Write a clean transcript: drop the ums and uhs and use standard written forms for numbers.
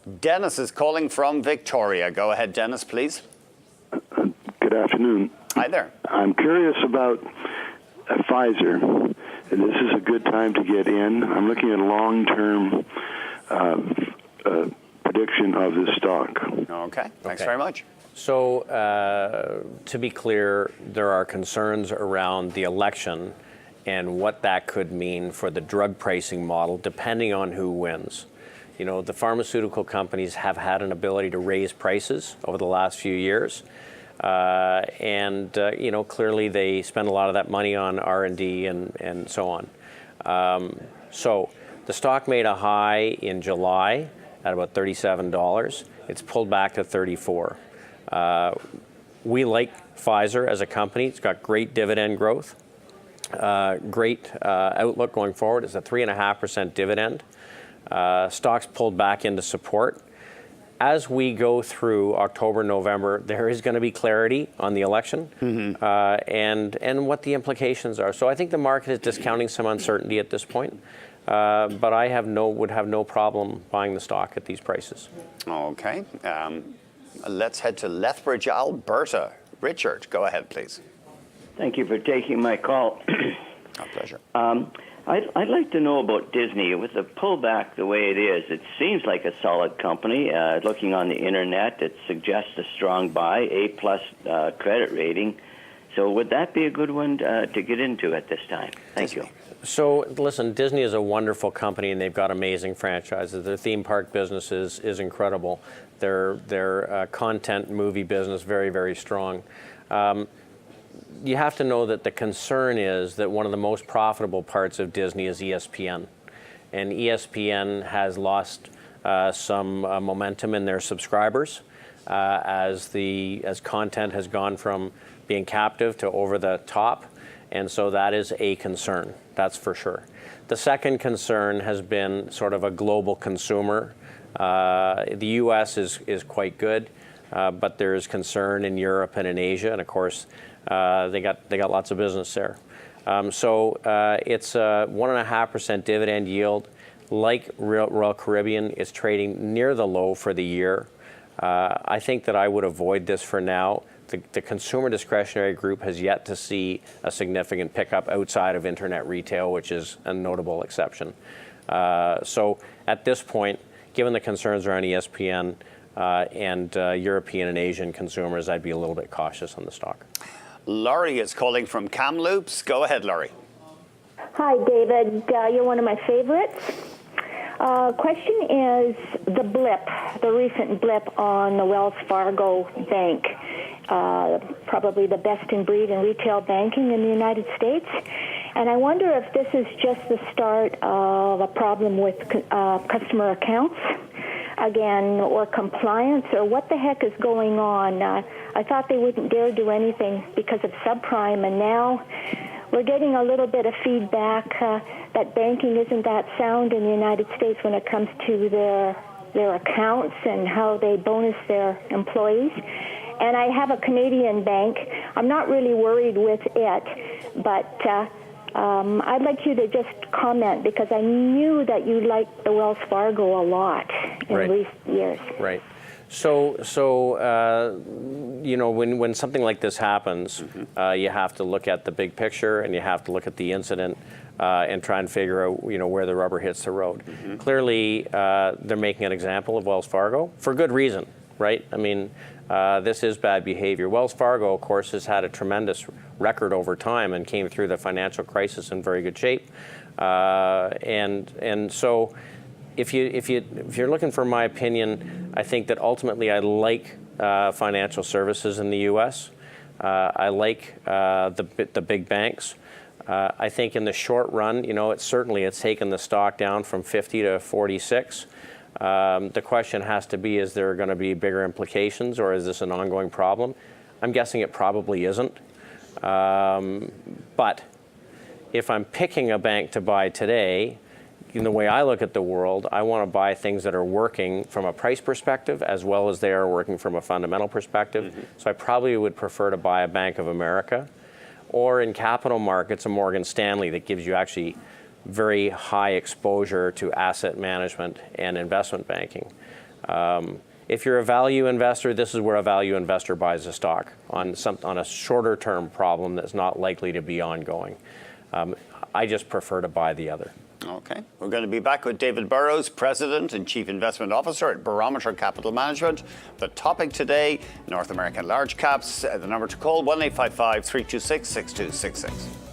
Dennis is calling from Victoria. Go ahead, Dennis, please. Good afternoon. Hi there. I'm curious about Pfizer. This is a good time to get in. I'm looking at a long-term prediction of this stock. Okay, thanks very much. So to be clear, there are concerns around the election and what that could mean for the drug pricing model, depending on who wins. You know, the pharmaceutical companies have had an ability to raise prices over the last few years. You know, clearly they spend a lot of that money on R&D and so on. So the stock made a high in July at about $37. It's pulled back to $34. We like Pfizer as a company. It's got great dividend growth, great outlook going forward. It's a 3.5% dividend. Stocks pulled back into support. As we go through October, November, there is going to be clarity on the election and what the implications are. So I think the market is discounting some uncertainty at this point, but I would have no problem buying the stock at these prices. Okay. Let's head to Lethbridge, Alberta. Richard, go ahead, please. Thank you for taking my call. Our pleasure. I'd like to know about Disney. With the pullback the way it is, it seems like a solid company. Looking on the internet, it suggests a strong buy, A-plus credit rating. So would that be a good one to get into at this time? Thank you. So listen, Disney is a wonderful company and they've got amazing franchises. Their theme park business is incredible. Their content movie business, very, very strong. You have to know that the concern is that one of the most profitable parts of Disney is ESPN. And ESPN has lost some momentum in their subscribers as content has gone from being captive to over the top. And so that is a concern, that's for sure. The second concern has been sort of a global consumer. The US is quite good, but there is concern in Europe and in Asia. And of course, they got lots of business there. So it's a 1.5% dividend yield. Like Royal Caribbean, is trading near the low for the year. I think that I would avoid this for now. The consumer discretionary group has yet to see a significant pickup outside of internet retail, which is a notable exception. So at this point, given the concerns around ESPN and European and Asian consumers, I'd be a little bit cautious on the stock. Laurie is calling from Kamloops. Go ahead, Laurie. Hi, David. You're one of my favorites. Question is the recent blip on the Wells Fargo Bank, probably the best in breed in retail banking in the United States. And I wonder if this is just the start of a problem with customer accounts, again, or compliance, or what the heck is going on. I thought they wouldn't dare do anything because of subprime, and now we're getting a little bit of feedback that banking isn't that sound in the United States when it comes to their accounts and how they bonus their employees. And I have a Canadian bank. I'm not really worried with it, but I'd like you to just comment, because I knew that you liked the Wells Fargo a lot in recent years. Right. So you know, when something like this happens, you have to look at the big picture and you have to look at the incident and try and figure out, you know, where the rubber hits the road. Clearly, they're making an example of Wells Fargo for good reason, right? I mean, this is bad behavior. Wells Fargo, of course, has had a tremendous record over time and came through the financial crisis in very good shape. And so, if you're looking for my opinion, I think that ultimately I like financial services in the U.S. I like the big banks. I think in the short run, you know, it's taken the stock down from 50 to 46. The question has to be, is there going to be bigger implications, or is this an ongoing problem? I'm guessing it probably isn't. But if I'm picking a bank to buy today, in the way I look at the world, I want to buy things that are working from a price perspective as well as they are working from a fundamental perspective. So I probably would prefer to buy a Bank of America, or in capital markets, a Morgan Stanley that gives you actually very high exposure to asset management and investment banking. If you're a value investor, this is where a value investor buys a stock on a shorter term problem that's not likely to be ongoing. I just prefer to buy the other. Okay. We're going to be back with David Burrows, President and Chief Investment Officer at Barometer Capital Management. The topic today, North American large caps. The number to call, 1-855-326-6266.